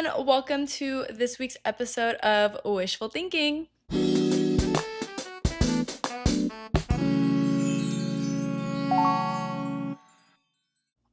everyone. Welcome to this week's episode of Wishful Thinking.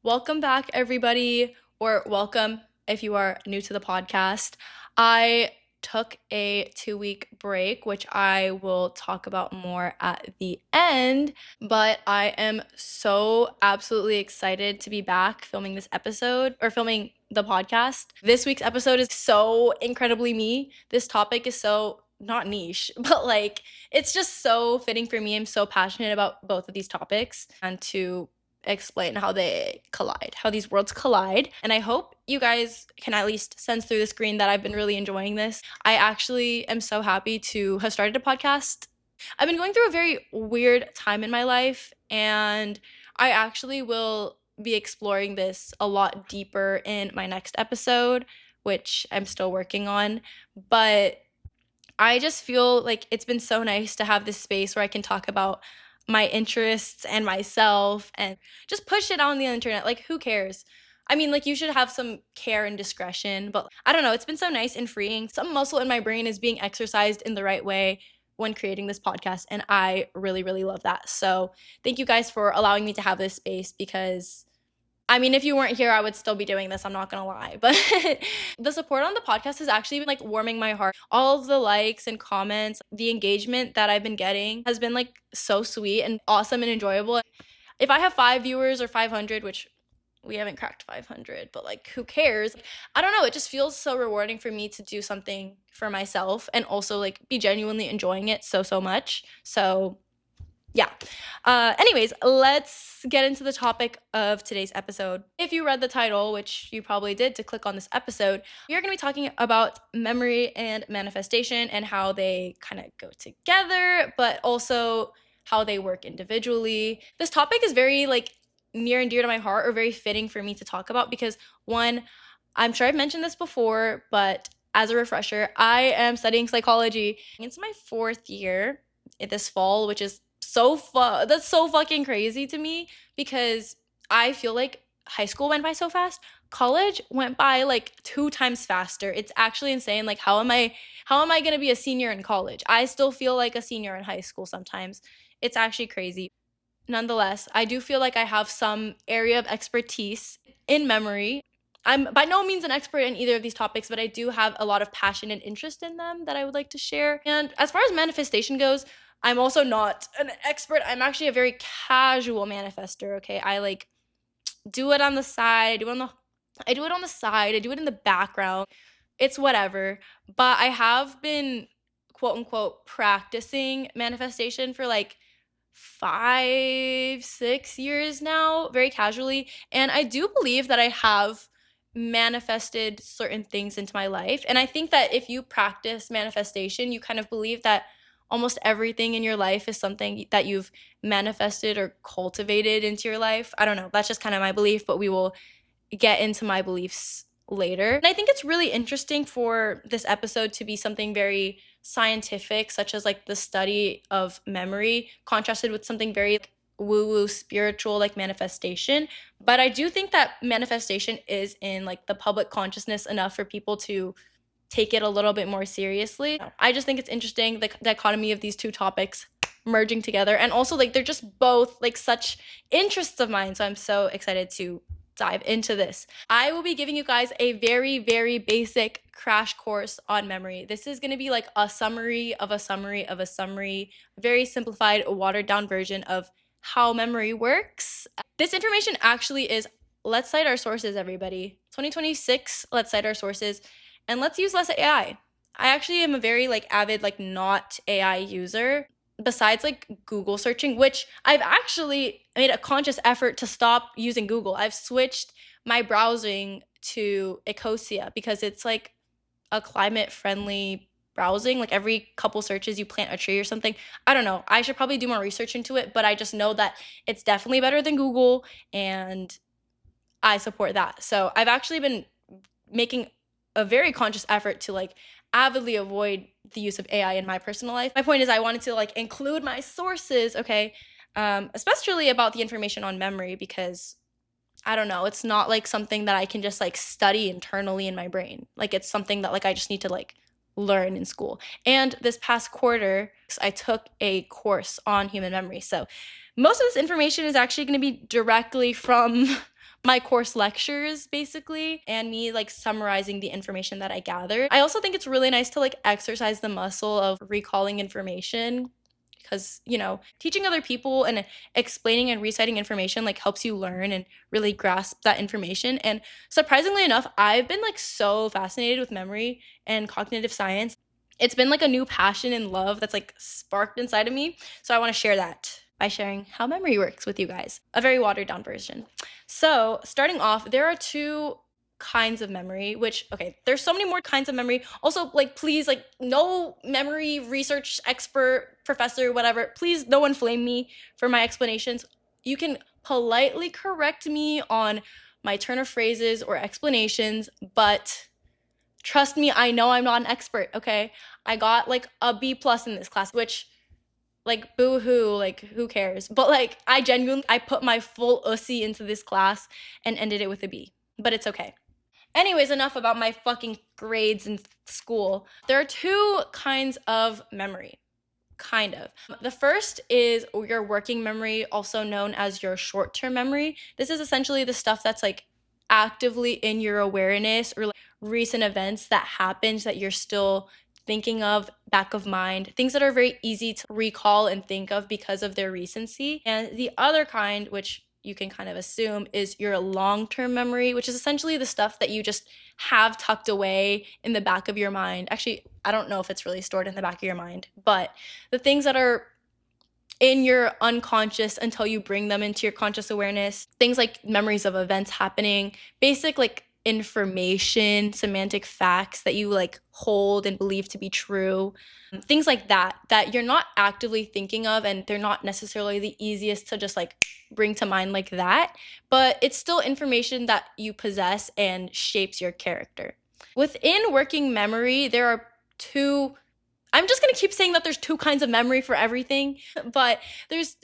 Welcome back, everybody, or welcome if you are new to the podcast. I took a 2-week break, which I will talk about more at the end, but I am so absolutely excited to be back filming this episode or filming the podcast. This week's episode is so incredibly me. This topic is so not niche, but it's just so fitting for me. I'm so passionate about both of these topics and to explain how they collide, how these worlds collide. And I hope you guys can at least sense through the screen that I've been really enjoying this. I actually am so happy to have started a podcast. I've been going through a very weird time in my life, and I actually will be exploring this a lot deeper in my next episode, which I'm still working on. But I just feel like it's been so nice to have this space where I can talk about my interests and myself and just push it on the internet. Like, who cares? I mean, you should have some care and discretion, but I don't know. It's been so nice and freeing. Some muscle in my brain is being exercised in the right way when creating this podcast, and I really, really love that. So, thank you guys for allowing me to have this space because I mean, if you weren't here, I would still be doing this. I'm not gonna lie. But the support on the podcast has actually been warming my heart. All of the likes and comments, the engagement that I've been getting has been so sweet and awesome and enjoyable. If I have 5 viewers or 500, which we haven't cracked 500, but who cares? I don't know. It just feels so rewarding for me to do something for myself and also be genuinely enjoying it so much. So yeah. Anyways, let's get into the topic of today's episode. If you read the title, which you probably did to click on this episode, we are going to be talking about memory and manifestation and how they kind of go together, but also how they work individually. This topic is very near and dear to my heart, or very fitting for me to talk about because one, I'm sure I've mentioned this before, but as a refresher, I am studying psychology. It's my 4th year this fall, which is that's so fucking crazy to me because I feel like high school went by so fast. College went by 2 times faster. It's actually insane. How am I going to be a senior in college? I still feel like a senior in high school sometimes. It's actually crazy. Nonetheless, I do feel like I have some area of expertise in memory. I'm by no means an expert in either of these topics, but I do have a lot of passion and interest in them that I would like to share. And as far as manifestation goes, I'm also not an expert. I'm actually a very casual manifester, okay? I do it on the side. I do it on the side. I do it in the background. It's whatever. But I have been quote unquote practicing manifestation for 5, 6 years now, very casually. And I do believe that I have manifested certain things into my life. And I think that if you practice manifestation, you kind of believe that almost everything in your life is something that you've manifested or cultivated into your life. I don't know. That's just kind of my belief, but we will get into my beliefs later. And I think it's really interesting for this episode to be something very scientific, such as the study of memory, contrasted with something very woo-woo spiritual manifestation. But I do think that manifestation is in the public consciousness enough for people to take it a little bit more seriously. I just think it's interesting, the dichotomy of these two topics merging together, and also they're just both such interests of mine. So I'm so excited to dive into this. I will be giving you guys a very, very basic crash course on memory. This is going to be a summary of a summary of a summary, very simplified, watered down version of how memory works. This information actually is, let's cite our sources, everybody. 2026, let's cite our sources, and let's use less AI. I actually am a very avid not AI user. Besides Google searching, which I've actually made a conscious effort to stop using Google. I've switched my browsing to Ecosia because it's a climate friendly browsing. Every couple searches you plant a tree or something. I don't know. I should probably do more research into it, but I just know that it's definitely better than Google and I support that. So I've actually been making a very conscious effort to avidly avoid the use of AI in my personal life. My point is I wanted to include my sources, okay, especially about the information on memory because I don't know, it's not like something that I can just like study internally in my brain. Like it's something that like I just need to like learn in school. And this past quarter, I took a course on human memory. So most of this information is actually going to be directly from my course lectures basically, and me like summarizing the information that I gathered. I also think it's really nice to like exercise the muscle of recalling information, because teaching other people and explaining and reciting information like helps you learn and really grasp that information. And surprisingly enough, I've been like so fascinated with memory and cognitive science. It's been like a new passion and love that's like sparked inside of me. So I want to share that by sharing how memory works with you guys, a very watered down version. So starting off, there are two kinds of memory, which, okay, there's so many more kinds of memory. Also, like, please, like, no memory research expert, professor, whatever, please, no one flame me for my explanations. You can politely correct me on my turn of phrases or explanations, but trust me, I know I'm not an expert, okay? I got like a B plus in this class, which like boo-hoo, like who cares? But like I put my full ussy into this class and ended it with a B. But it's okay. Anyways, enough about my fucking grades in school. There are two kinds of memory. Kind of. The first is your working memory, also known as your short term memory. This is essentially the stuff that's like actively in your awareness, or like recent events that happened that you're still thinking of, back of mind, things that are very easy to recall and think of because of their recency. And the other kind, which you can kind of assume, is your long term memory, which is essentially the stuff that you just have tucked away in the back of your mind. Actually, I don't know if it's really stored in the back of your mind, but the things that are in your unconscious until you bring them into your conscious awareness, things like memories of events happening, basic like information, semantic facts that you like hold and believe to be true, things like that that you're not actively thinking of, and they're not necessarily the easiest to just like bring to mind like that, but it's still information that you possess and shapes your character. Within working memory, there are two, I'm just going to keep saying that there's two kinds of memory for everything, but there's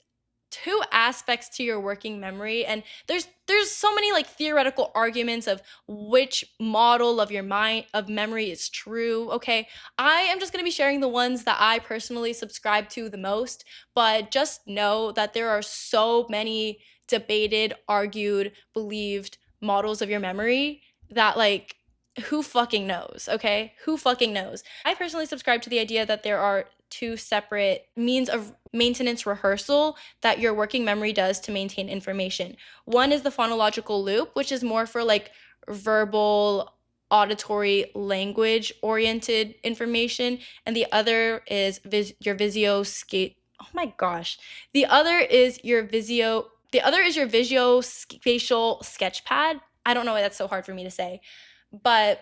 two aspects to your working memory, and there's so many like theoretical arguments of which model of your mind of memory is true. Okay, I am just going to be sharing the ones that I personally subscribe to the most, but just know that there are so many debated, argued, believed models of your memory that like who fucking knows, okay? Who fucking knows? I personally subscribe to the idea that there are two separate means of maintenance rehearsal that your working memory does to maintain information. One is the phonological loop, which is more for like verbal, auditory, language oriented information, and the other is your visio skate. Oh my gosh. The other is your visuospatial sketchpad. I don't know why that's so hard for me to say, but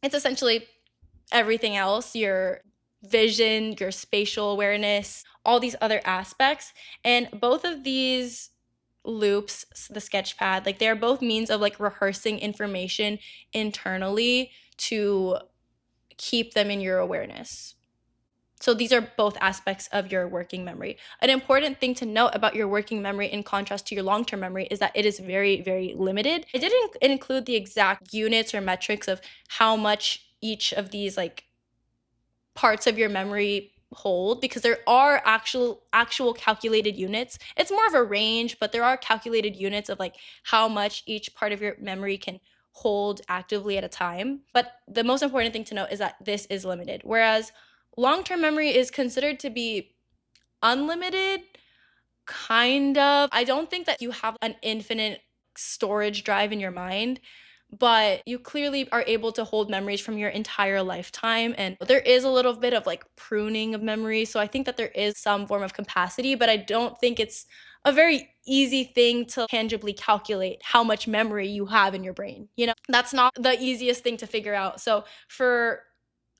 it's essentially everything else, your vision, your spatial awareness, all these other aspects. And both of these loops, the sketchpad, like they're both means of like rehearsing information internally to keep them in your awareness. So these are both aspects of your working memory. An important thing to note about your working memory in contrast to your long-term memory is that it is very, very limited. It didn't include the exact units or metrics of how much each of these like parts of your memory hold, because there are actual calculated units. It's more of a range, but there are calculated units of like how much each part of your memory can hold actively at a time. But the most important thing to note is that this is limited, whereas long-term memory is considered to be unlimited, kind of. I don't think that you have an infinite storage drive in your mind, but you clearly are able to hold memories from your entire lifetime. And there is a little bit of like pruning of memory. So I think that there is some form of capacity, but I don't think it's a very easy thing to tangibly calculate how much memory you have in your brain. That's not the easiest thing to figure out. So for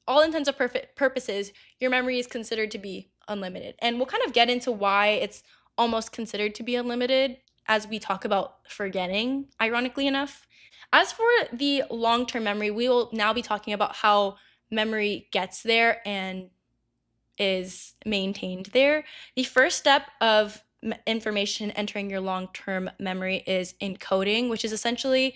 all intents and purposes, your memory is considered to be unlimited. And we'll kind of get into why it's almost considered to be unlimited as we talk about forgetting, ironically enough. As for the long-term memory, we will now be talking about how memory gets there and is maintained there. The first step of information entering your long-term memory is encoding, which is essentially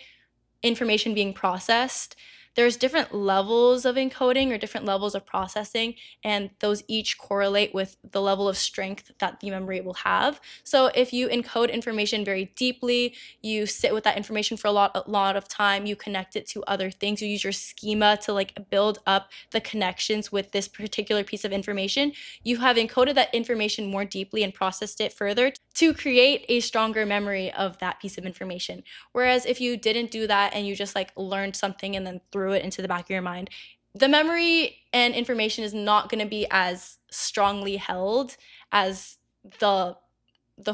information being processed. There's different levels of encoding or different levels of processing, and those each correlate with the level of strength that the memory will have. So if you encode information very deeply, you sit with that information for a lot of time, you connect it to other things, you use your schema to like build up the connections with this particular piece of information, you have encoded that information more deeply and processed it further to create a stronger memory of that piece of information. Whereas if you didn't do that and you just like learned something and then threw it into the back of your mind, the memory and information is not going to be as strongly held as the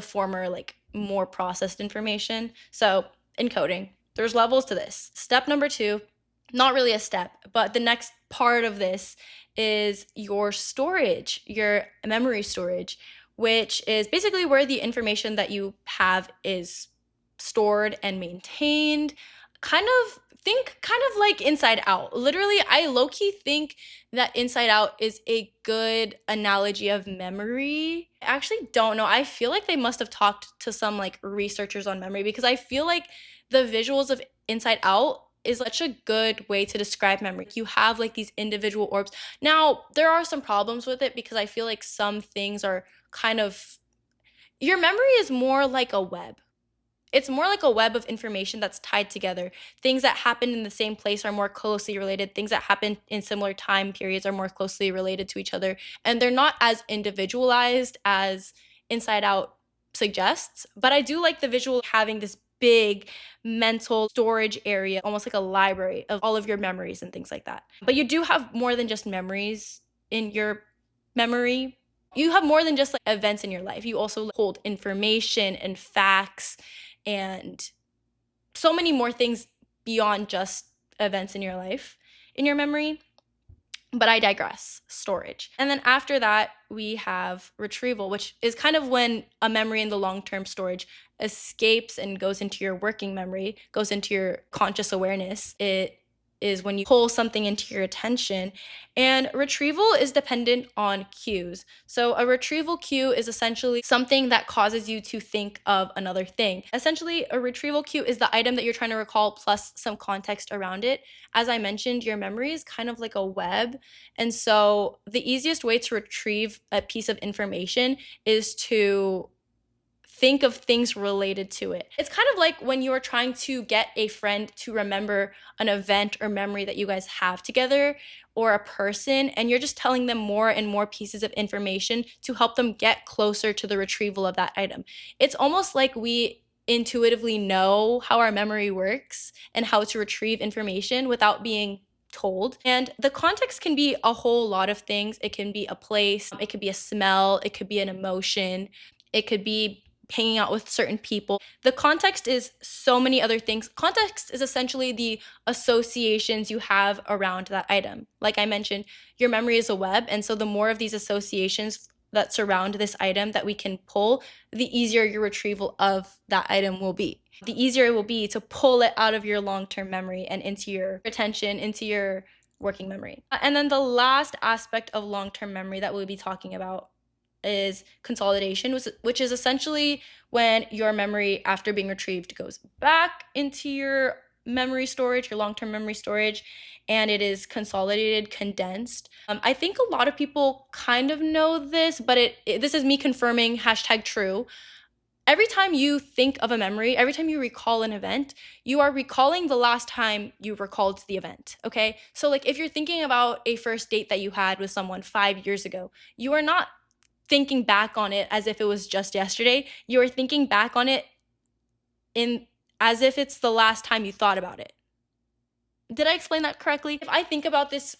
former, like more processed information. So encoding, there's levels to this. Step number 2, not really a step, but the next part of this is your storage, your memory storage, which is basically where the information that you have is stored and maintained. Kind of like Inside Out. Literally, I low-key think that Inside Out is a good analogy of memory. I actually don't know. I feel like they must have talked to some like researchers on memory, because I feel like the visuals of Inside Out is such a good way to describe memory. You have like these individual orbs. Now, there are some problems with it because I feel like some things are kind of, your memory is more like a web. It's more like a web of information that's tied together. Things that happen in the same place are more closely related. Things that happen in similar time periods are more closely related to each other. And they're not as individualized as Inside Out suggests. But I do like the visual having this big mental storage area, almost like a library of all of your memories and things like that. But you do have more than just memories in your memory. You have more than just like events in your life. You also hold information and facts and so many more things beyond just events in your life in your memory. But I digress. Storage. And then after that, we have retrieval, which is kind of when a memory in the long-term storage escapes and goes into your working memory, goes into your conscious awareness. It is when you pull something into your attention. And retrieval is dependent on cues. So a retrieval cue is essentially something that causes you to think of another thing. Essentially, a retrieval cue is the item that you're trying to recall plus some context around it. As I mentioned, your memory is kind of like a web. And so the easiest way to retrieve a piece of information is to think of things related to it. It's kind of like when you're trying to get a friend to remember an event or memory that you guys have together, or a person, and you're just telling them more and more pieces of information to help them get closer to the retrieval of that item. It's almost like we intuitively know how our memory works and how to retrieve information without being told. And the context can be a whole lot of things. It can be a place, it could be a smell, it could be an emotion, it could be hanging out with certain people. The context is so many other things. Context is essentially the associations you have around that item. Like I mentioned, your memory is a web, and so the more of these associations that surround this item that we can pull, the easier your retrieval of that item will be. The easier it will be to pull it out of your long-term memory and into your attention, into your working memory. And then the last aspect of long-term memory that we'll be talking about is consolidation, which is essentially when your memory, after being retrieved, goes back into your memory storage, your long-term memory storage, and it is consolidated, condensed. I think a lot of people kind of know this, but this is me confirming #true. Every time you think of a memory, every time you recall an event, you are recalling the last time you recalled the event, okay? So like if you're thinking about a first date that you had with someone 5 years ago, you are not thinking back on it as if it was just yesterday. You are thinking back on it in as if it's the last time you thought about it. Did I explain that correctly? If I think about this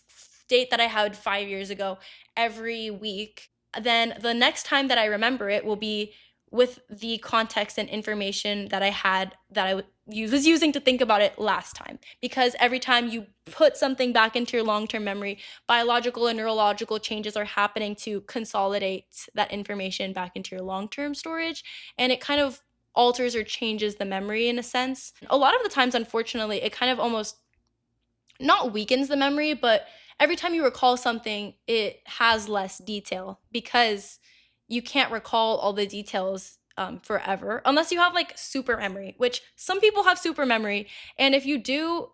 date that I had 5 years ago every week, then the next time that I remember it will be with the context and information that I had that I was using to think about it last time. Because every time you put something back into your long-term memory, biological and neurological changes are happening to consolidate that information back into your long-term storage, and it kind of alters or changes the memory in a sense. A lot of the times, unfortunately, it kind of almost not weakens the memory, but every time you recall something, it has less detail because you can't recall all the details forever, unless you have like super memory, which some people have super memory. And if you do,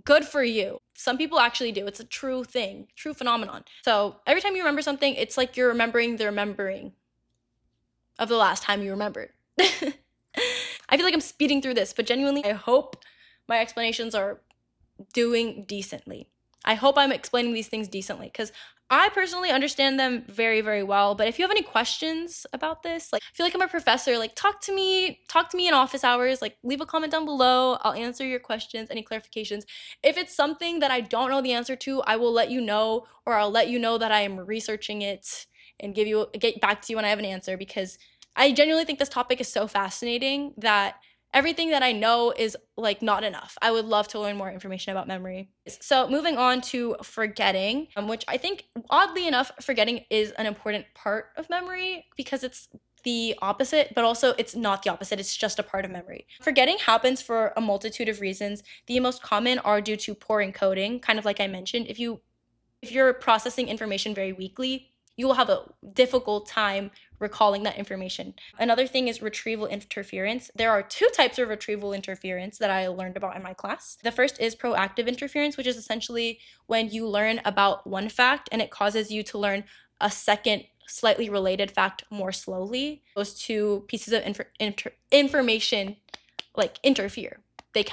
good for you. Some people actually do. It's a true thing, true phenomenon. So every time you remember something, it's like you're remembering the remembering of the last time you remembered. I feel like I'm speeding through this, but genuinely, I hope my explanations are doing decently. I hope I'm explaining these things decently because I personally understand them very, very well. But if you have any questions about this, like I feel like I'm a professor, like talk to me in office hours, like leave a comment down below. I'll answer your questions, any clarifications. If it's something that I don't know the answer to, I will let you know, or I'll let you know that I am researching it and get back to you when I have an answer, because I genuinely think this topic is so fascinating that everything that I know is like not enough. I would love to learn more information about memory. So moving on to forgetting, which I think oddly enough, forgetting is an important part of memory because it's the opposite, but also it's not the opposite. It's just a part of memory. Forgetting happens for a multitude of reasons. The most common are due to poor encoding, kind of like I mentioned. If you're processing information very weakly, you will have a difficult time recalling that information. Another thing is retrieval interference. There are two types of retrieval interference that I learned about in my class. The first is proactive interference, which is essentially when you learn about one fact and it causes you to learn a second slightly related fact more slowly. Those two pieces of information like interfere. They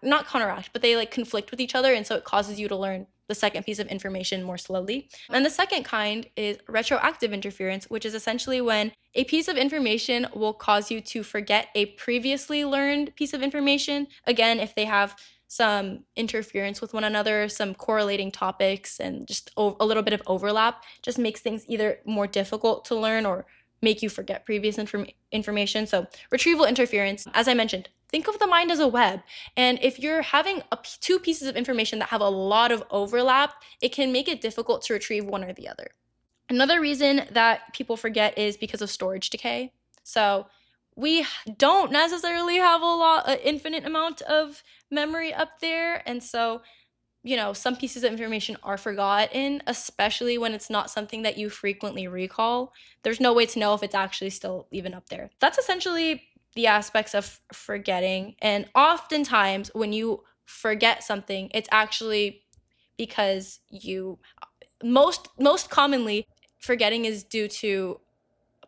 not counteract, but they like conflict with each other, and so it causes you to learn the second piece of information more slowly. And the second kind is retroactive interference, which is essentially when a piece of information will cause you to forget a previously learned piece of information. Again, if they have some interference with one another, some correlating topics, and just a little bit of overlap, just makes things either more difficult to learn or make you forget previous information. So retrieval interference, as I mentioned, think of the mind as a web. And if you're having two pieces of information that have a lot of overlap, it can make it difficult to retrieve one or the other. Another reason that people forget is because of storage decay. So we don't necessarily have an infinite amount of memory up there. And so some pieces of information are forgotten, especially when it's not something that you frequently recall. There's no way to know if it's actually still even up there. That's essentially the aspects of forgetting. And oftentimes when you forget something, it's actually because most commonly, forgetting is due to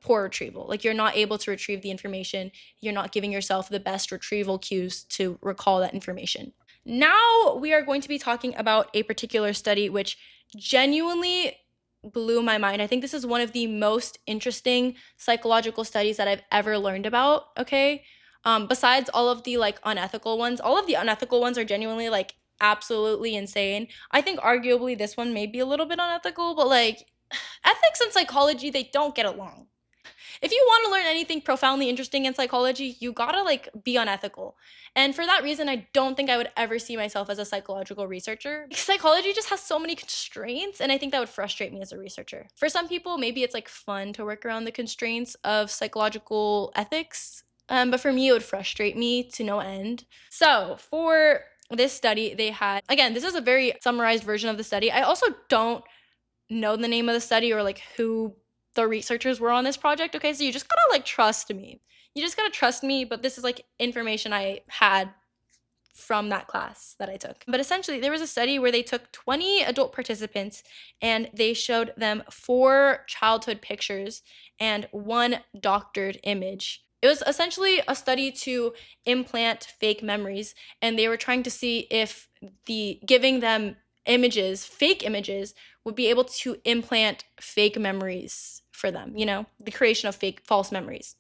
poor retrieval. Like you're not able to retrieve the information. You're not giving yourself the best retrieval cues to recall that information. Now we are going to be talking about a particular study which genuinely blew my mind. I think this is one of the most interesting psychological studies that I've ever learned about, okay? Besides all of the like unethical ones, all of the unethical ones are genuinely like absolutely insane. I think arguably this one may be a little bit unethical, but like ethics and psychology, they don't get along. If you want to learn anything profoundly interesting in psychology, you gotta like be unethical. And for that reason, I don't think I would ever see myself as a psychological researcher. Psychology just has so many constraints, and I think that would frustrate me as a researcher. For some people, maybe it's like fun to work around the constraints of psychological ethics, but for me, it would frustrate me to no end. So for this study, they had, again, this is a very summarized version of the study. I also don't know the name of the study or like who the researchers were on this project, okay? So you just gotta like trust me. You just gotta trust me, but this is like information I had from that class that I took. But essentially, there was a study where they took 20 adult participants and they showed them 4 childhood pictures and 1 doctored image. It was essentially a study to implant fake memories, and they were trying to see if giving them fake images, would be able to implant fake memories for them, the creation of false memories.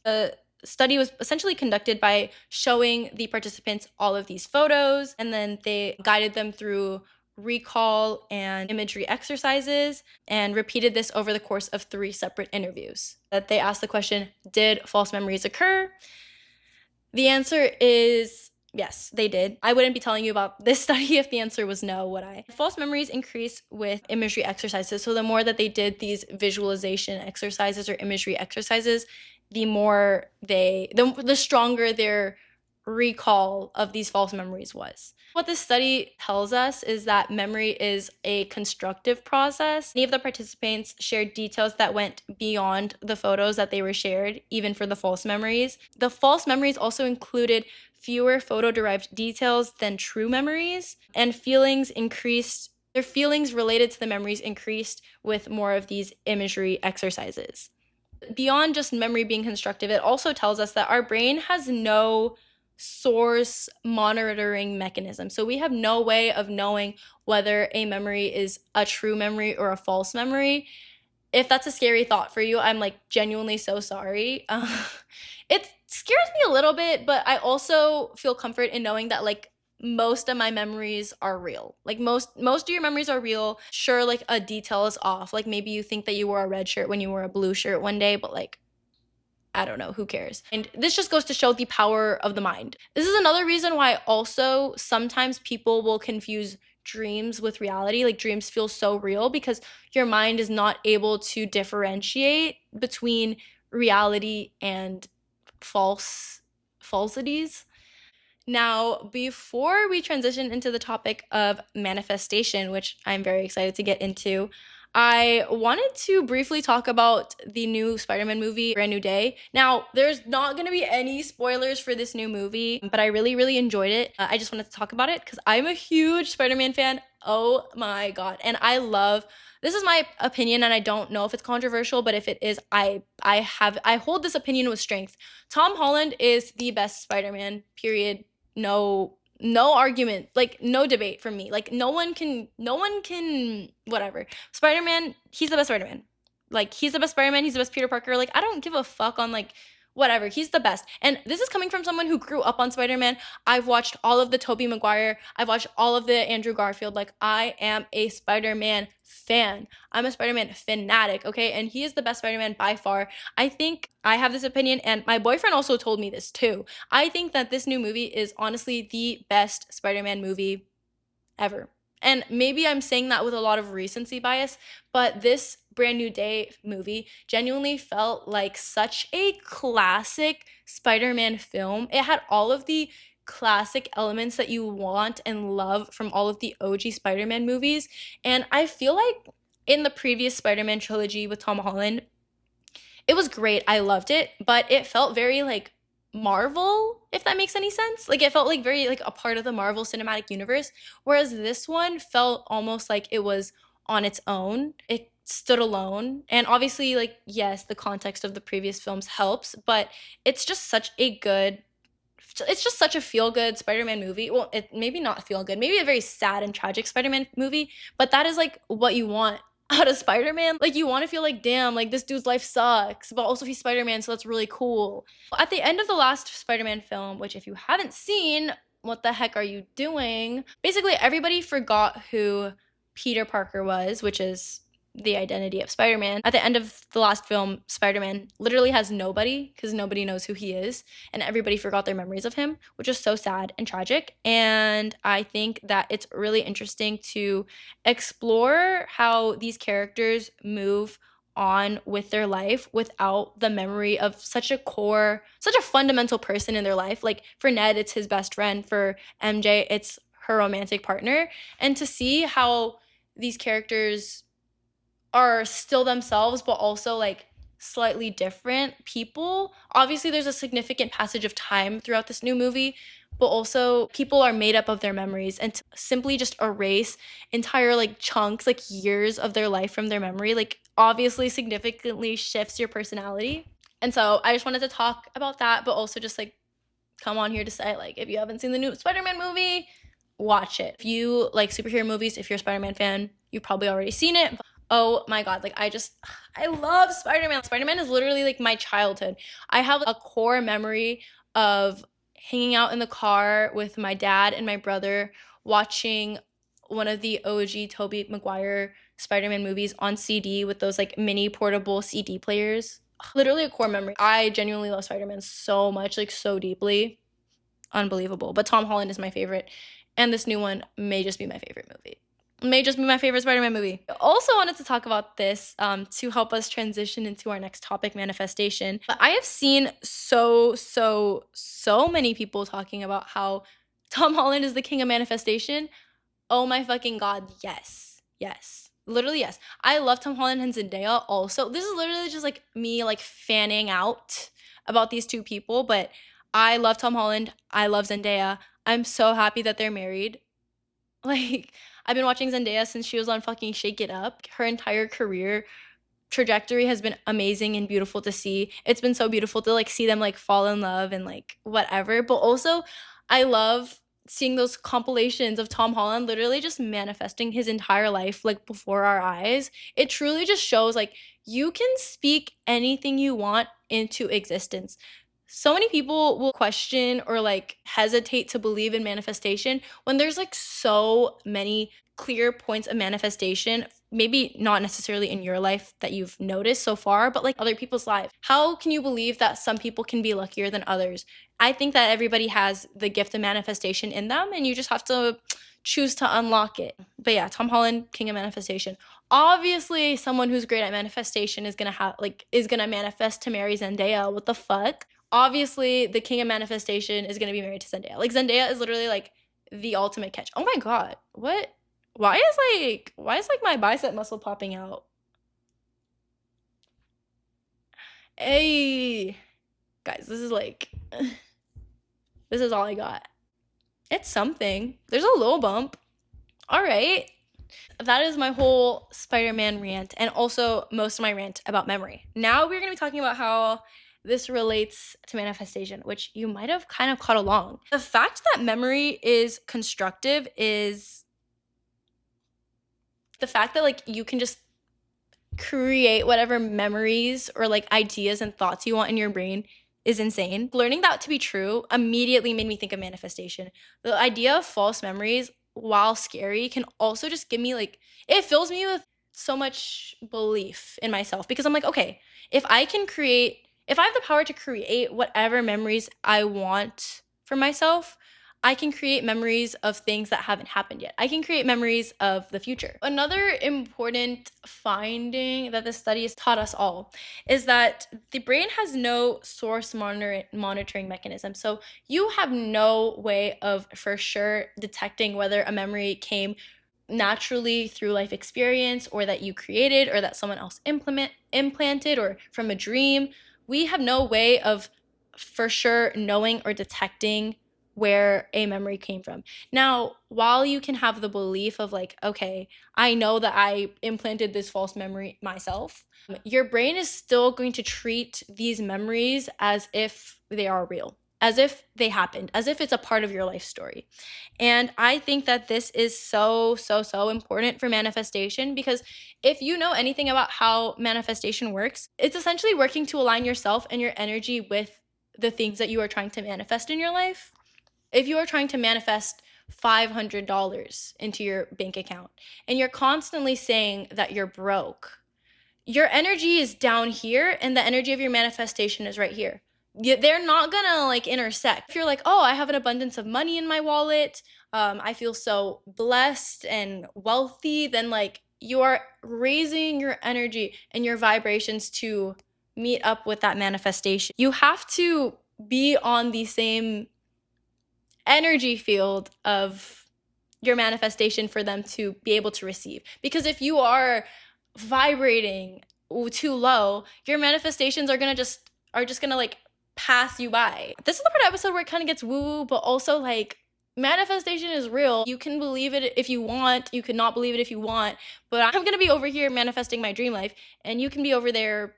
The study was essentially conducted by showing the participants all of these photos, and then they guided them through recall and imagery exercises and repeated this over the course of 3 separate interviews. That they asked the question, did false memories occur? The answer is yes, they did. I wouldn't be telling you about this study if the answer was no, would I? False memories increase with imagery exercises. So the more that they did these visualization exercises or imagery exercises, the stronger their recall of these false memories was. What this study tells us is that memory is a constructive process. Many of the participants shared details that went beyond the photos that they were shared, even for the false memories. The false memories also included fewer photo-derived details than true memories, and feelings increased. Their feelings related to the memories increased with more of these imagery exercises. Beyond just memory being constructive, it also tells us that our brain has no source monitoring mechanism. So we have no way of knowing whether a memory is a true memory or a false memory. If that's a scary thought for you, I'm like genuinely so sorry. It scares me a little bit, but I also feel comfort in knowing that like most of my memories are real. Like most of your memories are real. Sure, like a detail is off. Like maybe you think that you wore a red shirt when you wore a blue shirt one day, but like I don't know, who cares? And this just goes to show the power of the mind. This is another reason why also sometimes people will confuse dreams with reality. Like dreams feel so real because your mind is not able to differentiate between reality and falsities. Now, before we transition into the topic of manifestation, which I'm very excited to get into, I wanted to briefly talk about the new Spider-Man movie, Brand New Day. Now, there's not going to be any spoilers for this new movie, but I really, really enjoyed it. I just wanted to talk about it because I'm a huge Spider-Man fan. Oh my God. And I love, this is my opinion, and I don't know if it's controversial, but if it is, I hold this opinion with strength. Tom Holland is the best Spider-Man, period. No argument, like no debate from me. Like no one can whatever. Spider-Man, he's the best Spider-Man. Like he's the best Spider-Man, he's the best Peter Parker. Like I don't give a fuck on like whatever. He's the best. And this is coming from someone who grew up on Spider-Man. I've watched all of the Tobey Maguire. I've watched all of the Andrew Garfield. Like I am a Spider-Man fan. I'm a Spider-Man fanatic, okay? And he is the best Spider-Man by far. I think I have this opinion, and my boyfriend also told me this too. I think that this new movie is honestly the best Spider-Man movie ever. And maybe I'm saying that with a lot of recency bias, but this Brand New Day movie genuinely felt like such a classic Spider-Man film. It had all of the classic elements that you want and love from all of the OG Spider-Man movies. And I feel like in the previous Spider-Man trilogy with Tom Holland, it was great. I loved it, but it felt very like Marvel, if that makes any sense. Like it felt like very like a part of the Marvel Cinematic Universe, whereas this one felt almost like it was on its own. It stood alone. And obviously like yes, the context of the previous films helps, but it's just such a good it's just such a feel-good Spider-Man movie. Well, it maybe not feel good, maybe a very sad and tragic Spider-Man movie, but that is like what you want out of Spider-Man. Like you want to feel like, damn, like this dude's life sucks, but also he's Spider-Man, so that's really cool. At the end of the last Spider-Man film, which if you haven't seen, what the heck are you doing? Basically, everybody forgot who Peter Parker was, which is the identity of Spider-Man. At the end of the last film, Spider-Man literally has nobody because nobody knows who he is, and everybody forgot their memories of him, which is so sad and tragic. And I think that it's really interesting to explore how these characters move on with their life without the memory of such a fundamental person in their life. Like for Ned, it's his best friend. For MJ, it's her romantic partner. And to see how these characters are still themselves, but also like slightly different people. Obviously, there's a significant passage of time throughout this new movie, but also people are made up of their memories, and to simply just erase entire like chunks, like years of their life from their memory, like obviously significantly shifts your personality. And so I just wanted to talk about that, but also just like come on here to say, like, if you haven't seen the new Spider-Man movie, watch it. If you like superhero movies, if you're a Spider-Man fan, you've probably already seen it. Oh my God, like I love Spider-Man. Spider-Man is literally like my childhood. I have a core memory of hanging out in the car with my dad and my brother watching one of the OG Tobey Maguire Spider-Man movies on CD with those like mini portable CD players. Literally a core memory. I genuinely love Spider-Man so much, like so deeply. Unbelievable. But Tom Holland is my favorite, and this new one may just be my favorite movie. May just be my favorite Spider-Man movie. also wanted to talk about this to help us transition into our next topic, manifestation. But I have seen so many people talking about how Tom Holland is the king of manifestation. Oh my fucking god, yes. Yes. Literally, yes. I love Tom Holland and Zendaya also. This is literally just like me like fanning out about these two people, but I love Tom Holland. I love Zendaya. I'm so happy that they're married. Like, I've been watching Zendaya since she was on fucking Shake It Up. Her entire career trajectory has been amazing and beautiful to see. It's been so beautiful to like see them like fall in love and like whatever. But also, I love seeing those compilations of Tom Holland literally just manifesting his entire life like before our eyes. It truly just shows like you can speak anything you want into existence. So many people will question or like hesitate to believe in manifestation when there's like so many clear points of manifestation, maybe not necessarily in your life that you've noticed so far, but like other people's lives. How can you believe that some people can be luckier than others? I think that everybody has the gift of manifestation in them and you just have to choose to unlock it. But yeah, Tom Holland, king of manifestation. Obviously, someone who's great at manifestation is gonna manifest to marry Zendaya. What the fuck? Obviously, the king of manifestation is gonna be married to Zendaya. Like Zendaya is literally like the ultimate catch. Oh my god, what? Why is my bicep muscle popping out? Hey, guys, this is like this is all I got. It's something. There's a little bump. All right. That is my whole Spider-Man rant and also most of my rant about memory. Now we're going to be talking about how this relates to manifestation, which you might have kind of caught along. The fact that memory is constructive is the fact that like you can just create whatever memories or like ideas and thoughts you want in your brain is insane. Learning that to be true immediately made me think of manifestation. The idea of false memories, while scary, can also just give me like, it fills me with so much belief in myself because I'm like, okay, if I have the power to create whatever memories I want for myself, I can create memories of things that haven't happened yet. I can create memories of the future. Another important finding that this study has taught us all is that the brain has no source monitoring mechanism. So you have no way of for sure detecting whether a memory came naturally through life experience or that you created or that someone else implanted or from a dream. We have no way of for sure knowing or detecting where a memory came from. Now, while you can have the belief of like, okay, I know that I implanted this false memory myself, your brain is still going to treat these memories as if they are real, as if they happened, as if it's a part of your life story. And I think that this is so important for manifestation because if you know anything about how manifestation works, it's essentially working to align yourself and your energy with the things that you are trying to manifest in your life. If you are trying to manifest $500 into your bank account and you're constantly saying that you're broke, your energy is down here and the energy of your manifestation is right here. They're not gonna like intersect. If you're like, oh, I have an abundance of money in my wallet, I feel so blessed and wealthy, then like you are raising your energy and your vibrations to meet up with that manifestation. You have to be on the same energy field of your manifestation for them to be able to receive. Because if you are vibrating too low, your manifestations are just gonna like pass you by. This is the part of the episode where it kind of gets woo, but also like manifestation is real. You can believe it if you want, you can not believe it if you want, but I'm gonna be over here manifesting my dream life and you can be over there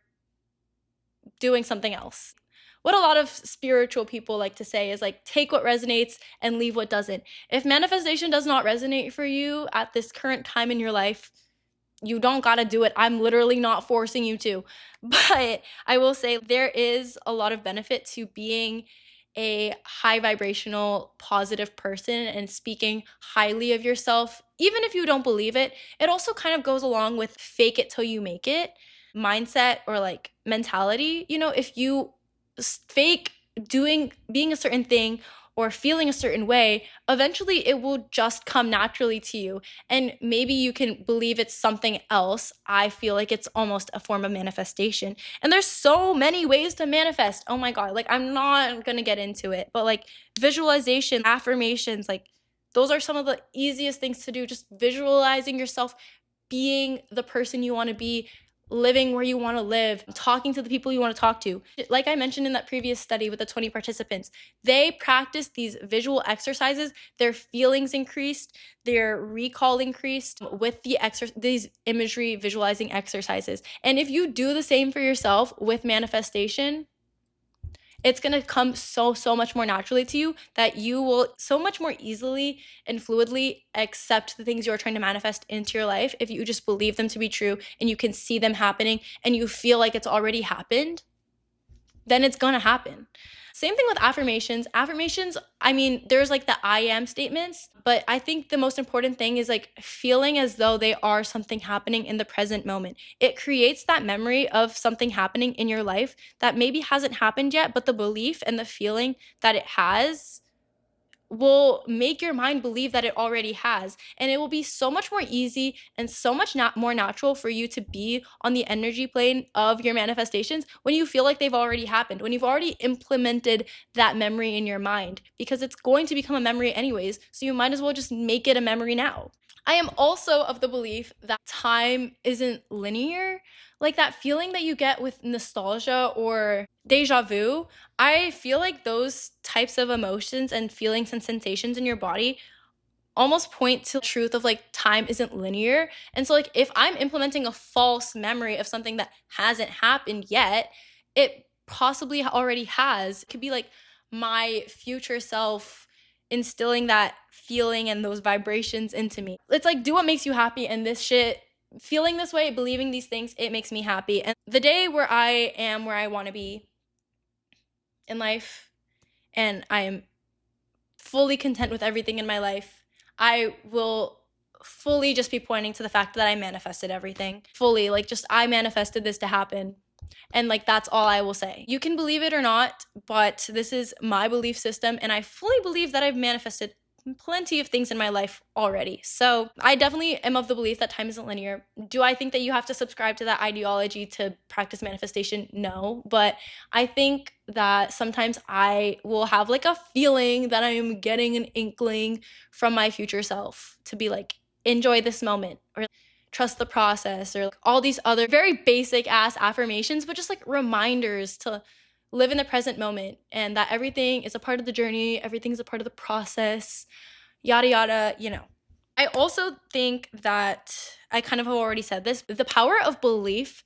doing something else. What a lot of spiritual people like to say is like, take what resonates and leave what doesn't. If manifestation does not resonate for you at this current time in your life, you don't gotta do it. I'm literally not forcing you to. But I will say there is a lot of benefit to being a high vibrational, positive person and speaking highly of yourself, even if you don't believe it. It also kind of goes along with fake it till you make it mindset or like mentality. You know, if you fake being a certain thing or feeling a certain way, eventually it will just come naturally to you. And maybe you can believe it's something else. I feel like it's almost a form of manifestation. And there's so many ways to manifest. Oh my God. Like, I'm not going to get into it, but like visualization, affirmations, like those are some of the easiest things to do. Just visualizing yourself being the person you want to be, living where you want to live, talking to the people you want to talk to. Like I mentioned in that previous study with the 20 participants, they practiced these visual exercises. Their feelings increased, their recall increased with these imagery visualizing exercises. And if you do the same for yourself with manifestation, it's going to come so much more naturally to you that you will so much more easily and fluidly accept the things you're trying to manifest into your life if you just believe them to be true and you can see them happening and you feel like it's already happened. Then it's going to happen. Same thing with affirmations. Affirmations, I mean, there's like the I am statements, but I think the most important thing is like feeling as though they are something happening in the present moment. It creates that memory of something happening in your life that maybe hasn't happened yet, but the belief and the feeling that it has will make your mind believe that it already has. And it will be so much more easy and so much more natural for you to be on the energy plane of your manifestations when you feel like they've already happened, when you've already implemented that memory in your mind, because it's going to become a memory anyways. So you might as well just make it a memory now. I am also of the belief that time isn't linear. Like that feeling that you get with nostalgia or deja vu, I feel like those types of emotions and feelings and sensations in your body almost point to the truth of like time isn't linear. And so like if I'm implementing a false memory of something that hasn't happened yet, it possibly already has. It could be like my future self instilling that feeling and those vibrations into me. It's like, do what makes you happy, and this shit, feeling this way, believing these things, it makes me happy. And the day where I am where I want to be in life and I am fully content with everything in my life, I will fully just be pointing to the fact that I manifested everything. Fully, like just I manifested this to happen. And like that's all I will say. You can believe it or not, but this is my belief system, and I fully believe that I've manifested plenty of things in my life already. So I definitely am of the belief that time isn't linear. Do I think that you have to subscribe to that ideology to practice manifestation? No, but I think that sometimes I will have like a feeling that I am getting an inkling from my future self to be like, enjoy this moment, or trust the process, or like all these other very basic ass affirmations, but just like reminders to live in the present moment and that everything is a part of the journey, everything's a part of the process, yada yada, you know. I also think that I kind of have already said this, the power of belief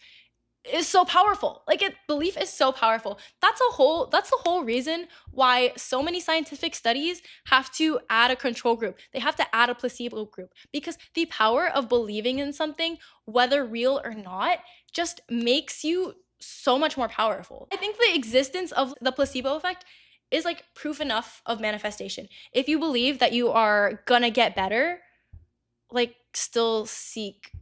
is so powerful. Like belief is so powerful. That's the whole reason why so many scientific studies have to add a control group. They have to add a placebo group, because the power of believing in something, whether real or not, just makes you so much more powerful. I think the existence of the placebo effect is like proof enough of manifestation. If you believe that you are gonna get better, like still seek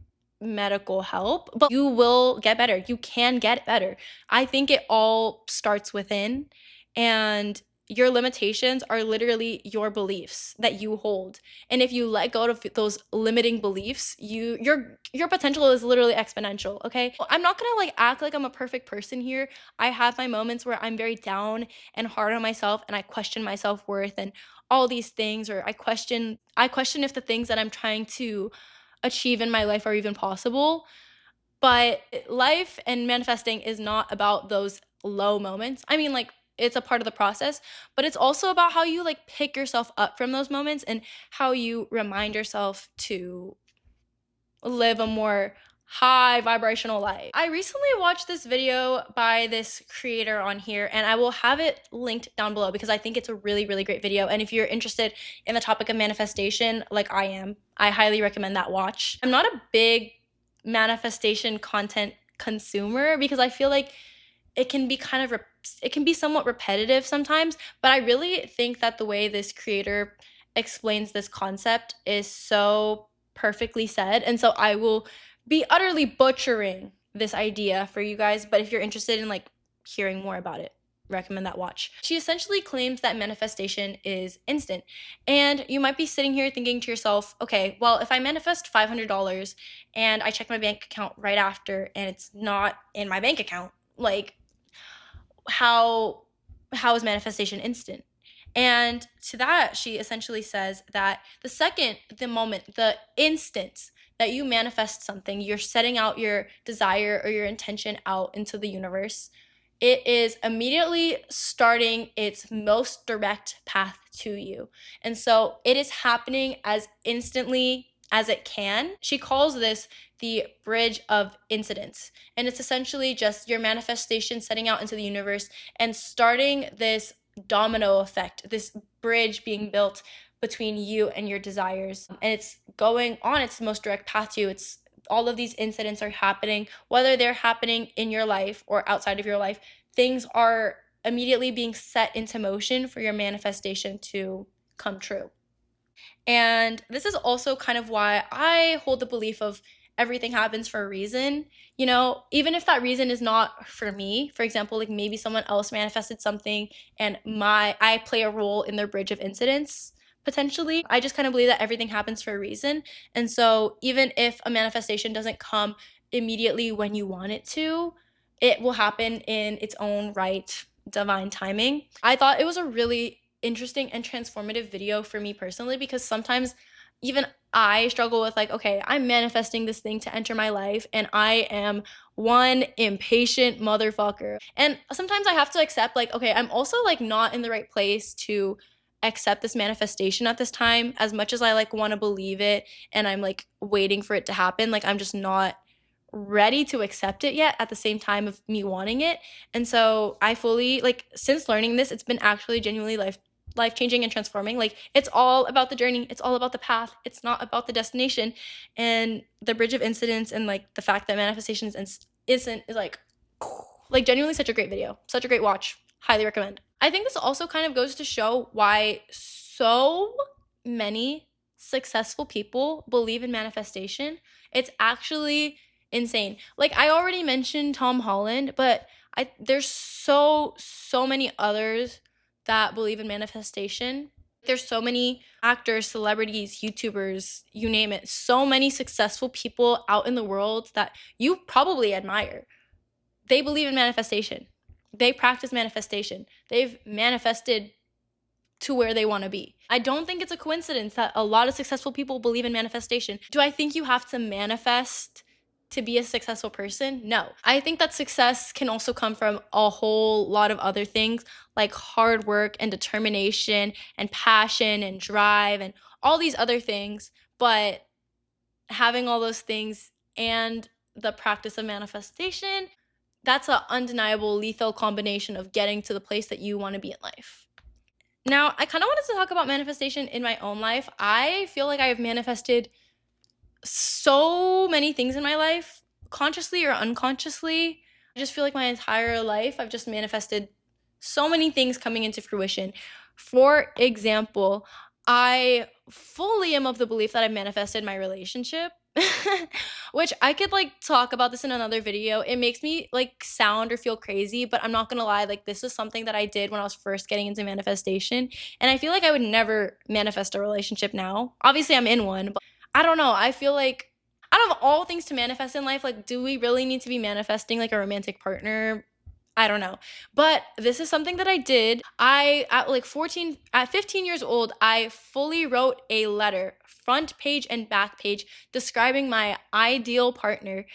medical help, but you will get better. You can get better. I think it all starts within, and your limitations are literally your beliefs that you hold. And if you let go of those limiting beliefs, your potential is literally exponential, okay? I'm not going to like act like I'm a perfect person here. I have my moments where I'm very down and hard on myself, and I question my self-worth and all these things, or I question if the things that I'm trying to achieve in my life are even possible. But life and manifesting is not about those low moments. I mean, like, it's a part of the process, but it's also about how you like pick yourself up from those moments and how you remind yourself to live a more high vibrational life. I recently watched this video by this creator on here, and I will have it linked down below because I think it's a really, really great video. And if you're interested in the topic of manifestation, like I am, I highly recommend that watch. I'm not a big manifestation content consumer because I feel like it can be it can be somewhat repetitive sometimes, but I really think that the way this creator explains this concept is so perfectly said. And so I will be utterly butchering this idea for you guys, but if you're interested in like hearing more about it, recommend that watch. She essentially claims that manifestation is instant. And you might be sitting here thinking to yourself, okay, well, if I manifest $500 and I check my bank account right after and it's not in my bank account, like how is manifestation instant? And to that, she essentially says that the moment, the instant that you manifest something, you're setting out your desire or your intention out into the universe, it is immediately starting its most direct path to you. And so it is happening as instantly as it can. She calls this the bridge of incidents. And it's essentially just your manifestation setting out into the universe and starting this domino effect, this bridge being built between you and your desires. And it's going on its most direct path to you. It's all of these incidents are happening, whether they're happening in your life or outside of your life, things are immediately being set into motion for your manifestation to come true. And this is also kind of why I hold the belief of everything happens for a reason. You know, even if that reason is not for me, for example, like maybe someone else manifested something and I play a role in their bridge of incidents potentially. I just kind of believe that everything happens for a reason. And so even if a manifestation doesn't come immediately when you want it to, it will happen in its own right, divine timing. I thought it was a really interesting and transformative video for me personally because sometimes even I struggle with like, okay, I'm manifesting this thing to enter my life and I am one impatient motherfucker. And sometimes I have to accept like, okay, I'm also like not in the right place to accept this manifestation at this time as much as I like want to believe it and I'm like waiting for it to happen. Like I'm just not ready to accept it yet at the same time of me wanting it. And so I fully like since learning this, it's been actually genuinely life changing and transforming. Like it's all about the journey, it's all about the path, it's not about the destination. And the bridge of incidents and like the fact that manifestation is instant is like genuinely such a great video, such a great watch. Highly recommend. I think this also kind of goes to show why so many successful people believe in manifestation. It's actually insane. Like I already mentioned Tom Holland, but there's so many others that believe in manifestation. There's so many actors, celebrities, YouTubers, you name it. So many successful people out in the world that you probably admire. They believe in manifestation. They practice manifestation. They've manifested to where they want to be. I don't think it's a coincidence that a lot of successful people believe in manifestation. Do I think you have to manifest to be a successful person? No. I think that success can also come from a whole lot of other things like hard work and determination and passion and drive and all these other things. But having all those things and the practice of manifestation, that's an undeniable lethal combination of getting to the place that you want to be in life. Now, I kind of wanted to talk about manifestation in my own life. I feel like I have manifested so many things in my life, consciously or unconsciously. I just feel like my entire life, I've just manifested so many things coming into fruition. For example, I fully am of the belief that I manifested my relationship, which I could like talk about this in another video. It makes me like sound or feel crazy, but I'm not gonna lie, like this is something that I did when I was first getting into manifestation. And I feel like I would never manifest a relationship now. Obviously, I'm in one, but I don't know. I feel like out of all things to manifest in life, like, do we really need to be manifesting like a romantic partner? I don't know. But this is something that I did. At 15 years old, I fully wrote a letter, front page and back page, describing my ideal partner.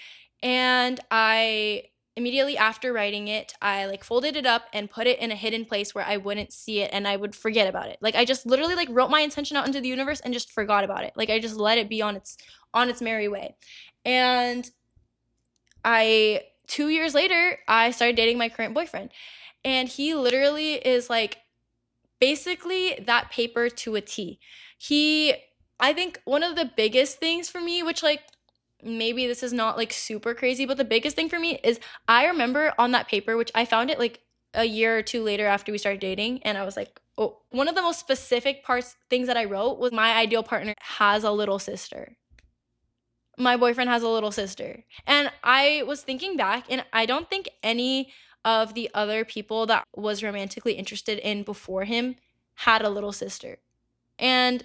And I immediately after writing it, I like folded it up and put it in a hidden place where I wouldn't see it and I would forget about it. Like I just literally like wrote my intention out into the universe and just forgot about it. Like I just let it be on its merry way. And 2 years later, I started dating my current boyfriend. And he literally is like basically that paper to a T. I think one of the biggest things for me, which like maybe this is not like super crazy, but the biggest thing for me is I remember on that paper, which I found it like a year or two later after we started dating, and I was like, oh, one of the most specific things that I wrote was my ideal partner has a little sister. My boyfriend has a little sister. And I was thinking back, and I don't think any of the other people that was romantically interested in before him had a little sister. And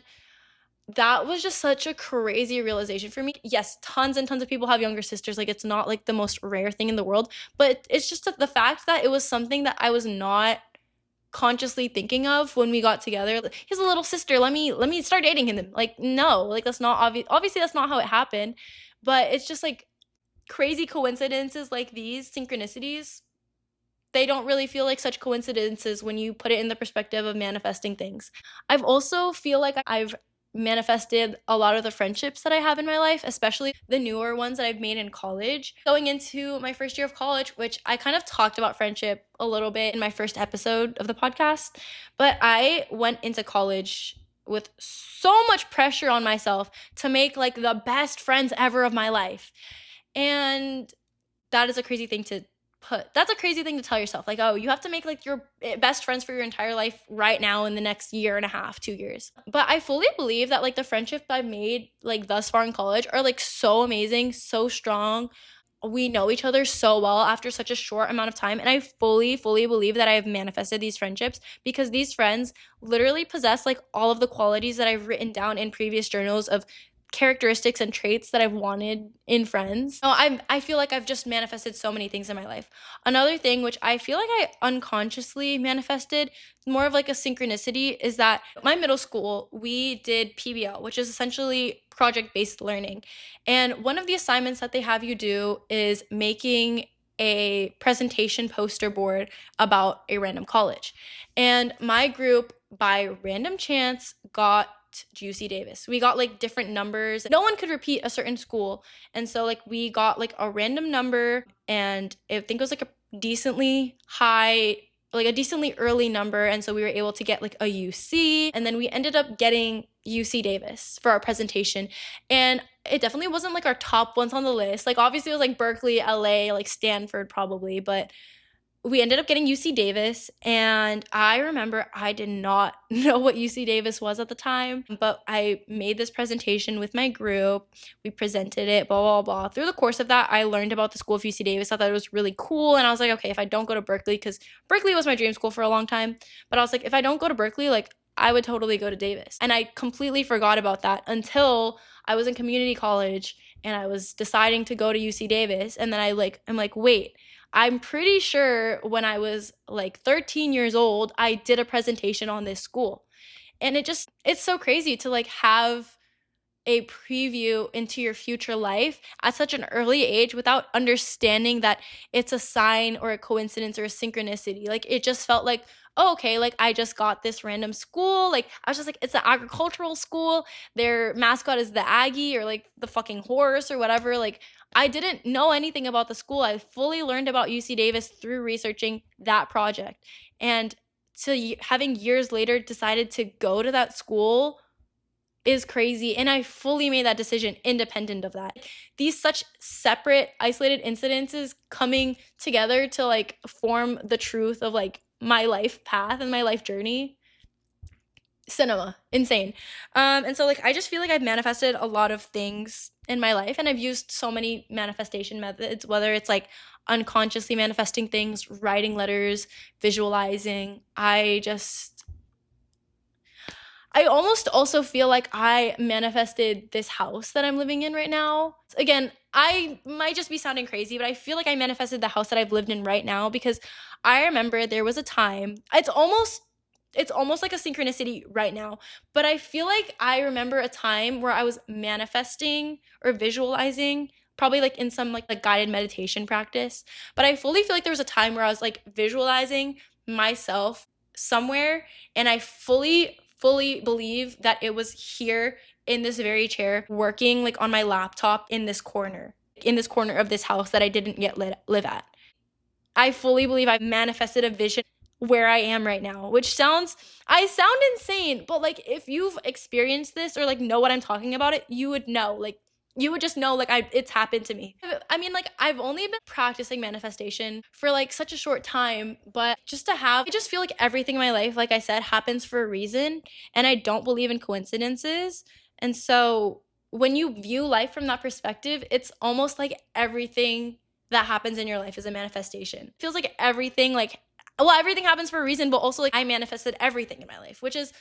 that was just such a crazy realization for me. Yes, tons and tons of people have younger sisters. Like, it's not like the most rare thing in the world, but it's just the fact that it was something that I was not consciously thinking of when we got together. Like, he has a little sister. Let me start dating him. Like, no, like that's not obvious. Obviously, that's not how it happened. But it's just like crazy coincidences like these synchronicities. They don't really feel like such coincidences when you put it in the perspective of manifesting things. I've also feel like I've manifested a lot of the friendships that I have in my life, especially the newer ones that I've made in college. Going into my first year of college, which I kind of talked about friendship a little bit in my first episode of the podcast, but I went into college with so much pressure on myself to make like the best friends ever of my life. And that is a crazy thing to that's a crazy thing to tell yourself, like, oh, you have to make like your best friends for your entire life right now in the next year and a half, 2 years. But I fully believe that like the friendships I've made like thus far in college are like so amazing, so strong. We know each other so well after such a short amount of time, and I fully believe that I have manifested these friendships because these friends literally possess like all of the qualities that I've written down in previous journals of characteristics and traits that I've wanted in friends. No, I feel like I've just manifested so many things in my life. Another thing which I feel like I unconsciously manifested, more of like a synchronicity, is that my middle school, we did PBL, which is essentially project-based learning. And one of the assignments that they have you do is making a presentation poster board about a random college. And my group, by random chance, got UC Davis. We got like different numbers. No one could repeat a certain school. And so like we got like a random number, and I think it was like a decently high, like a decently early number. And so we were able to get like a UC, and then we ended up getting UC Davis for our presentation. And it definitely wasn't like our top ones on the list. Like obviously it was like Berkeley, LA, like Stanford probably, but we ended up getting UC Davis, and I remember I did not know what UC Davis was at the time, but I made this presentation with my group. We presented it, blah, blah, blah. Through the course of that, I learned about the school of UC Davis. I thought it was really cool, and I was like, okay, if I don't go to Berkeley, because Berkeley was my dream school for a long time, but I was like, if I don't go to Berkeley, like, I would totally go to Davis. And I completely forgot about that until I was in community college, and I was deciding to go to UC Davis, and then I'm like, wait, I'm pretty sure when I was like 13 years old, I did a presentation on this school. And it's so crazy to like have a preview into your future life at such an early age without understanding that it's a sign or a coincidence or a synchronicity. Like it just felt like, oh, okay, like I just got this random school. Like I was just like, it's an agricultural school. Their mascot is the Aggie or like the fucking horse or whatever. Like I didn't know anything about the school. I fully learned about UC Davis through researching that project. And to having years later decided to go to that school is crazy, and I fully made that decision independent of that. These such separate isolated incidences coming together to like form the truth of like my life path and my life journey. Cinema, insane. And so like I just feel like I've manifested a lot of things in my life, and I've used so many manifestation methods, whether it's like unconsciously manifesting things, writing letters, visualizing. I almost also feel like I manifested this house that I'm living in right now. Again, I might just be sounding crazy, but I feel like I manifested the house that I've lived in right now because I remember there was a time. It's almost like a synchronicity right now, but I feel like I remember a time where I was manifesting or visualizing, probably like in some like guided meditation practice, but I fully feel like there was a time where I was like visualizing myself somewhere, and I fully believe that it was here in this very chair working like on my laptop in this corner of this house that I didn't yet live at. I fully believe I manifested a vision where I am right now, which I sound insane, but like if you've experienced this or like know what I'm talking about it, you would know. Like you would just know like it's happened to me. I mean, like I've only been practicing manifestation for like such a short time, but I just feel like everything in my life, like I said, happens for a reason, and I don't believe in coincidences. And so when you view life from that perspective, it's almost like everything that happens in your life is a manifestation. It feels like everything, like, well, everything happens for a reason, but also like I manifested everything in my life, which is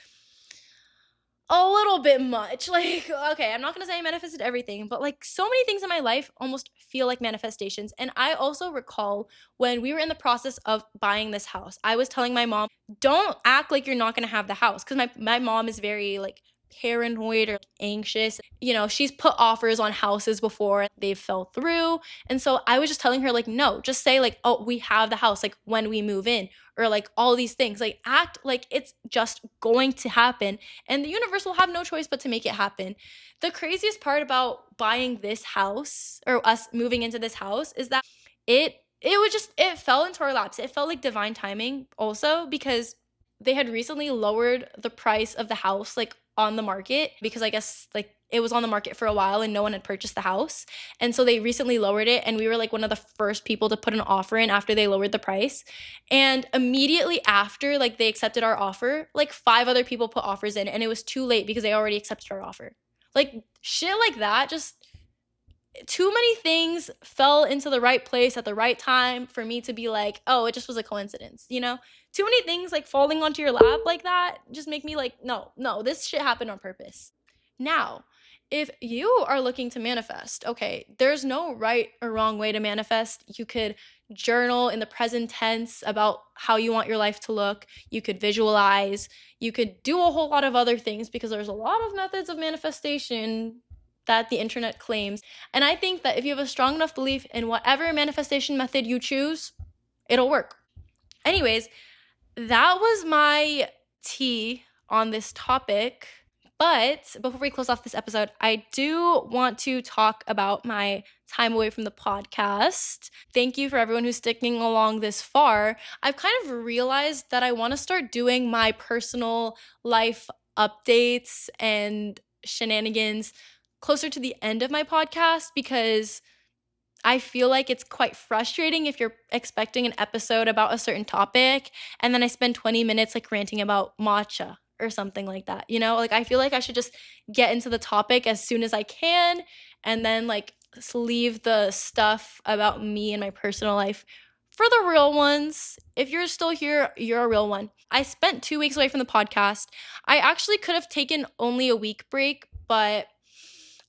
a little bit much. Like, okay, I'm not gonna say I manifested everything, but like so many things in my life almost feel like manifestations. And I also recall when we were in the process of buying this house, I was telling my mom, don't act like you're not gonna have the house. Cause my mom is very like paranoid or anxious. You know, she's put offers on houses before, they fell through. And so I was just telling her, like, no, just say, like, oh, we have the house, like when we move in, or like all these things. Like, act like it's just going to happen and the universe will have no choice but to make it happen. The craziest part about buying this house or us moving into this house is that it fell into our laps. It felt like divine timing also because they had recently lowered the price of the house like on the market because I guess like it was on the market for a while and no one had purchased the house. And so they recently lowered it and we were like one of the first people to put an offer in after they lowered the price. And immediately after like they accepted our offer, like 5 other people put offers in and it was too late because they already accepted our offer. Like shit like that, just too many things fell into the right place at the right time for me to be like, oh, it just was a coincidence, you know? Too many things like falling onto your lap like that just make me like, no, no, this shit happened on purpose. Now, if you are looking to manifest, okay, there's no right or wrong way to manifest. You could journal in the present tense about how you want your life to look. You could visualize. You could do a whole lot of other things because there's a lot of methods of manifestation that the internet claims. And I think that if you have a strong enough belief in whatever manifestation method you choose, it'll work. Anyways, that was my tea on this topic. But before we close off this episode, I do want to talk about my time away from the podcast. Thank you for everyone who's sticking along this far. I've kind of realized that I want to start doing my personal life updates and shenanigans closer to the end of my podcast because I feel like it's quite frustrating if you're expecting an episode about a certain topic and then I spend 20 minutes like ranting about matcha or something like that. You know, like I feel like I should just get into the topic as soon as I can and then like leave the stuff about me and my personal life for the real ones. If you're still here, you're a real one. I spent 2 weeks away from the podcast. I actually could have taken only a week break, but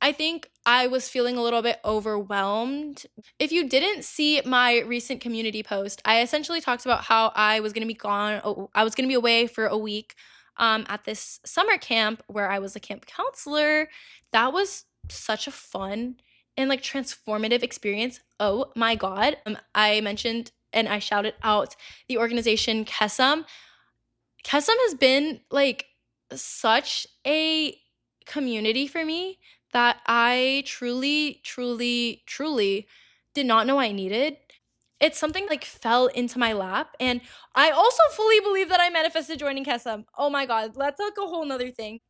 I think I was feeling a little bit overwhelmed. If you didn't see my recent community post, I essentially talked about how I was going to be gone. I was going to be away for a week at this summer camp where I was a camp counselor. That was such a fun and like transformative experience. Oh my God. I mentioned and I shouted out the organization Kesam. Kesam has been like such a community for me that I truly, truly, truly did not know I needed. It's something like fell into my lap. And I also fully believe that I manifested joining Kesam. Oh my God, that's like a whole nother thing.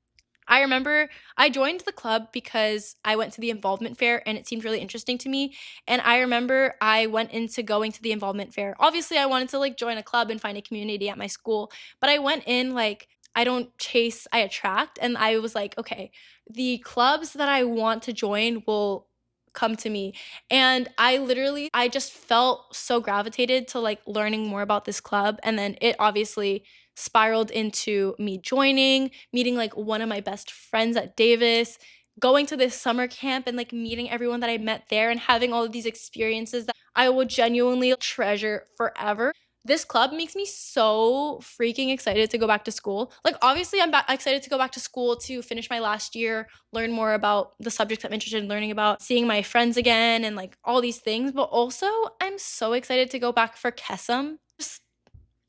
I remember I joined the club because I went to the involvement fair and it seemed really interesting to me. And I remember I went into going to the involvement fair. Obviously, I wanted to like join a club and find a community at my school, but I went in like I don't chase, I attract. And I was like, okay, the clubs that I want to join will come to me. And I just felt so gravitated to like learning more about this club. And then it obviously spiraled into me joining, meeting like one of my best friends at Davis, going to this summer camp and like meeting everyone that I met there and having all of these experiences that I will genuinely treasure forever. This club makes me so freaking excited to go back to school. Like, obviously, excited to go back to school to finish my last year, learn more about the subjects I'm interested in learning about, seeing my friends again, and like all these things. But also, I'm so excited to go back for Kesam.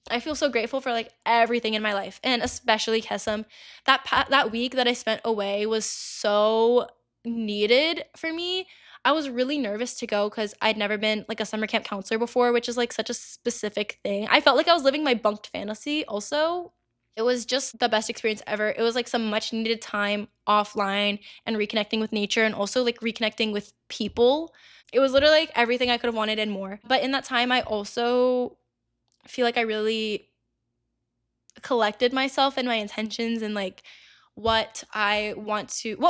I feel so grateful for like everything in my life and especially Kesam. That week that I spent away was so needed for me. I was really nervous to go because I'd never been like a summer camp counselor before, which is like such a specific thing. I felt like I was living my bunked fantasy also. It was just the best experience ever. It was like some much needed time offline and reconnecting with nature and also like reconnecting with people. It was literally like everything I could have wanted and more. But in that time, I also feel like I really collected myself and my intentions and like what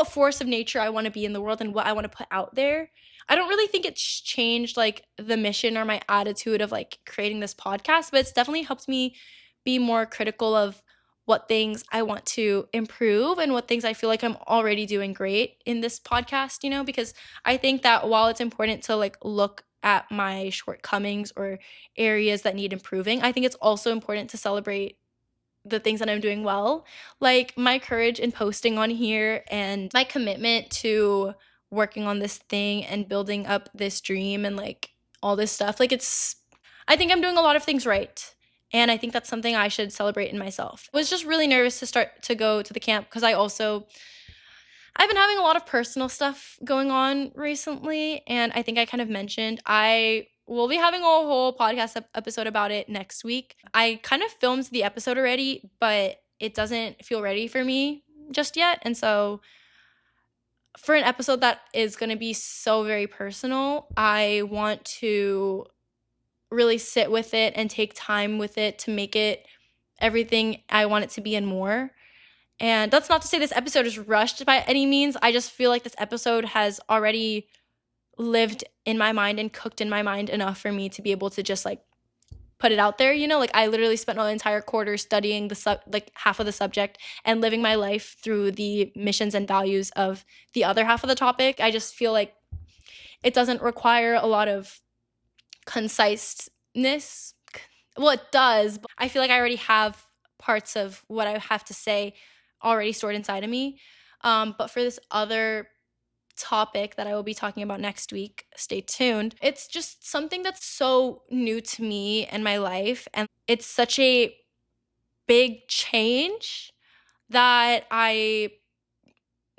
force of nature I want to be in the world and what I want to put out there. I don't really think it's changed like the mission or my attitude of like creating this podcast, but it's definitely helped me be more critical of what things I want to improve and what things I feel like I'm already doing great in this podcast, because I think that while it's important to like look at my shortcomings or areas that need improving, I think it's also important to celebrate the things that I'm doing well. Like my courage in posting on here and my commitment to working on this thing and building up this dream and like all this stuff. I think I'm doing a lot of things right. And I think that's something I should celebrate in myself. I was just really nervous to start to go to the camp because I've been having a lot of personal stuff going on recently, and I think I kind of mentioned I will be having a whole podcast episode about it next week. I kind of filmed the episode already, but it doesn't feel ready for me just yet. And so for an episode that is going to be so very personal, I want to really sit with it and take time with it to make it everything I want it to be and more. And that's not to say this episode is rushed by any means. I just feel like this episode has already lived in my mind and cooked in my mind enough for me to be able to just like put it out there, Like I literally spent an entire quarter studying like half of the subject and living my life through the missions and values of the other half of the topic. I just feel like it doesn't require a lot of conciseness. Well, it does, but I feel like I already have parts of what I have to say already stored inside of me. But for this other topic that I will be talking about next week, stay tuned. It's just something that's so new to me and my life. And it's such a big change that I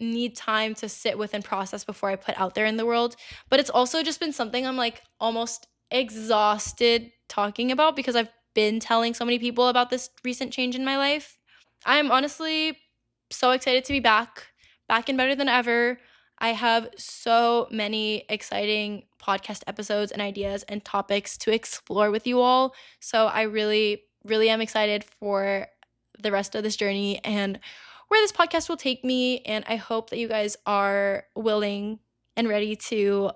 need time to sit with and process before I put out there in the world. But it's also just been something I'm like almost exhausted talking about because I've been telling so many people about this recent change in my life. I'm honestly so excited to be back and better than ever. I have so many exciting podcast episodes and ideas and topics to explore with you all. So I really, really am excited for the rest of this journey and where this podcast will take me. And I hope that you guys are willing and ready to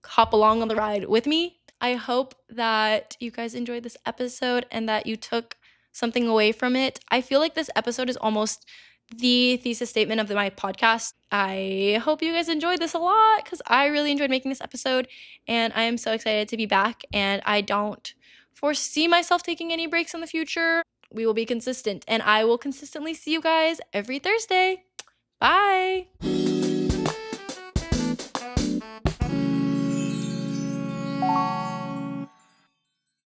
hop along on the ride with me. I hope that you guys enjoyed this episode and that you took something away from it. I feel like this episode is almost the thesis statement of my podcast. I hope you guys enjoyed this a lot because I really enjoyed making this episode and I am so excited to be back, and I don't foresee myself taking any breaks in the future. We will be consistent and I will consistently see you guys every Thursday. Bye.